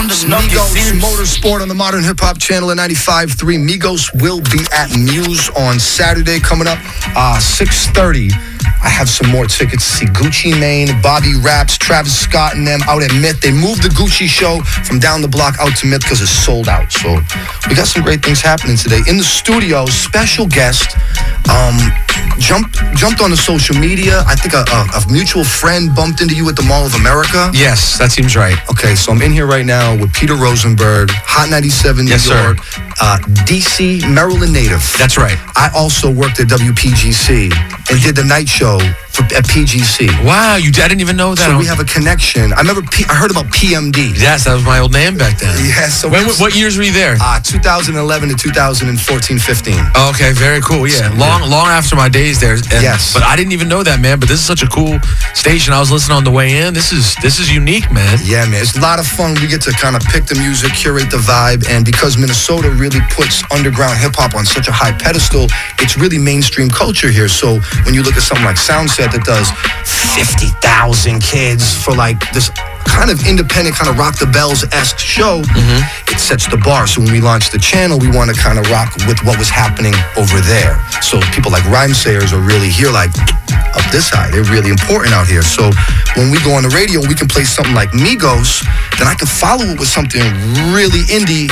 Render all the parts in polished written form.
Migos Motorsport on the Modern Hip Hop Channel at 95.3. Migos will be at Muse on Saturday coming up 6:30. I have some more tickets to see Gucci Mane, Bobby Raps, Travis Scott and them out at Myth. They moved the Gucci show from down the block out to Myth because it's sold out. So we got some great things happening today. In the studio, special guest jumped on the social media. I think a mutual friend bumped into you at the Mall of America. Yes, that seems right. Okay, so I'm in here right now with Peter Rosenberg, Hot 97 New York, DC, Maryland native. That's right. I also worked at WPGC and did the night show at PGC. Wow, I didn't even know that. So we have a connection. I remember I heard about PMD. Yes, that was my old name back then. Yes. So what years were you there? 2011 to 2014-15. Okay, very cool. Yeah, long after my days there. Yes. But I didn't even know that, man. But this is such a cool station. I was listening on the way in. This is unique, man. Yeah, man. It's a lot of fun. We get to kind of pick the music, curate the vibe, and because Minnesota really puts underground hip hop on such a high pedestal, it's really mainstream culture here. So when you look at something like Soundset that does 50,000 kids for like this kind of independent, kind of rock the bells-esque show, it sets the bar. So when we launched the channel, we want to kind of rock with what was happening over there. So people like Rhymesayers are really here, like up this high. They're really important out here. So when we go on the radio, we can play something like Migos, then I can follow it with something really indie,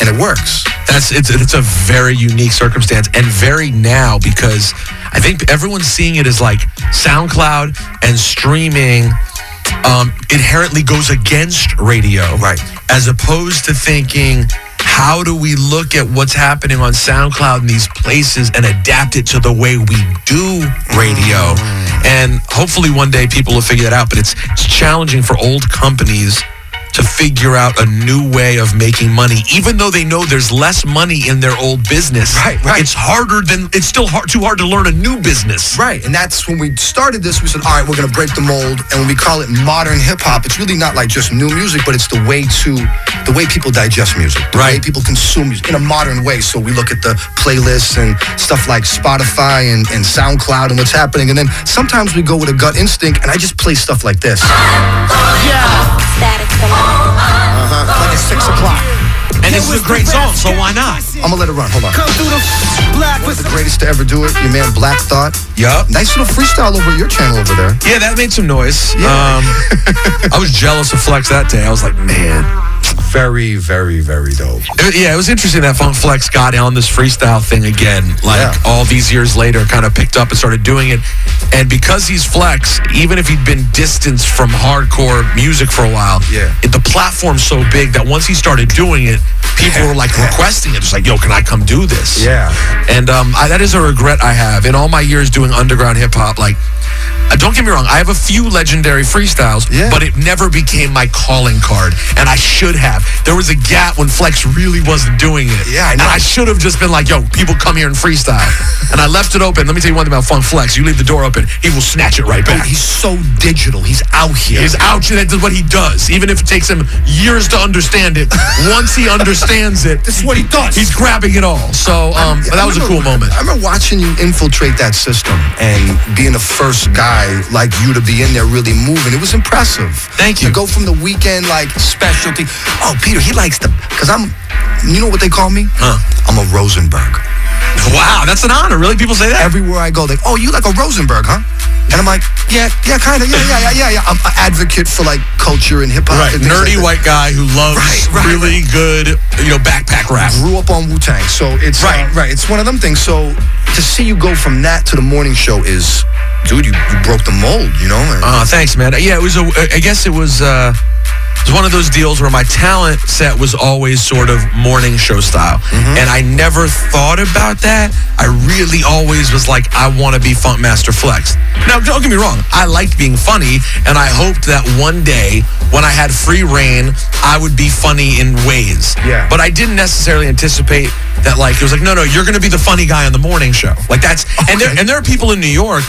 and it works. It's a very unique circumstance, and very now, because I think everyone's seeing it as like SoundCloud and streaming inherently goes against radio, right? As opposed to thinking, how do we look at what's happening on SoundCloud in these places and adapt it to the way we do radio? And hopefully one day people will figure that out. But it's challenging for old companies to figure out a new way of making money, even though they know there's less money in their old business. Right. It's still too hard to learn a new business. Right, and that's when we started this. We said, all right, we're going to break the mold, and when we call it modern hip hop, it's really not like just new music, but it's the way people digest music, the way people consume music in a modern way. So we look at the playlists and stuff like Spotify and SoundCloud and what's happening, and then sometimes we go with a gut instinct, and I just play stuff like this. Like it's 6 o'clock. And this is a great song, so why not? I'm gonna let it run. Hold on. One of the greatest to ever do it, your man Black Thought. Yup. Nice little freestyle over your channel over there. Yeah, that made some noise. Yeah. I was jealous of Flex that day. I was like, man. Very, very, very dope. It was interesting that Funk Flex got on this freestyle thing again. Like all these years later, kind of picked up and started doing it. And because he's Flex, even if he'd been distanced from hardcore music for a while, the platform's so big that once he started doing it, people were like requesting it. Just like, yo, can I come do this? Yeah. And that is a regret I have. In all my years doing underground hip hop, like, don't get me wrong, I have a few legendary freestyles, but it never became my calling card, and I should have. There was a gap when Flex really wasn't doing it. Yeah, I know. And I should have just been like, yo, people come here and freestyle. And I left it open. Let me tell you one thing about Funk Flex. You leave the door open, he will snatch it right back. He's so digital. He's out here. He's out here. That's what he does. Even if it takes him years to understand it, once he understands it, this is what he does. He's grabbing it all. So but that was a cool moment. I remember watching you infiltrate that system and being the first guy like you to be in there really moving. It was impressive. Thank you. To go from the weekend like specialty. Oh, Peter, he likes because you know what they call me? I'm a Rosenberg. Wow, that's an honor. Really? People say that? Everywhere I go, they, oh, you like a Rosenberg, huh? And I'm like, yeah, kind of, yeah. I'm an advocate for like culture and hip hop. Right, nerdy like white guy who loves really good, backpack rap. Grew up on Wu-Tang, so it's right. It's one of them things. So to see you go from that to the morning show is, dude, you broke the mold, you know. Thanks, man. Yeah, it was. I guess it was. It was one of those deals where my talent set was always sort of morning show style. And I never thought about that. I really always was like, I want to be Funkmaster Flex. Now, don't get me wrong. I liked being funny, and I hoped that one day, when I had free reign, I would be funny in ways. Yeah. But I didn't necessarily anticipate that, like, it was like, no, you're going to be the funny guy on the morning show. Like, that's, and there are people in New York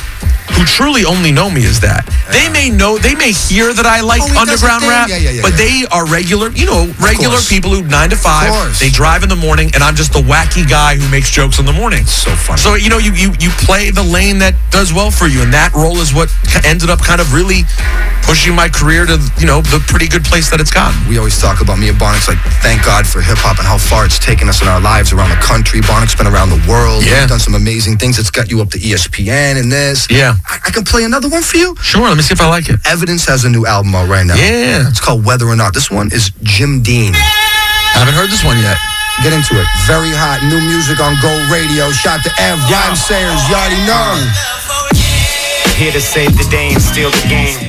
who truly only know me as that. They may hear that I like underground rap, but they are regular people who 9 to 5. They drive in the morning, and I'm just the wacky guy who makes jokes in the morning. So funny. So you play the lane that does well for you, and that role is what ended up kind of really pushing my career to the pretty good place that it's gotten. We always talk about me and Bonix, like, thank God for hip hop and how far it's taken us in our lives around the country. Bonix been around the world. Yeah. We've done some amazing things. It's got you up to ESPN and this. Yeah. I can play another one for you. Sure. Let me see if I like it. Evidence has a new album out right now. Yeah. It's called Whether or Not. This one is Jim Dean. I haven't heard this one yet. Get into it. Very hot. New music on Go Radio. Shout to Ev. Rhyme Sayers. You already know. Here to save the day and steal the game.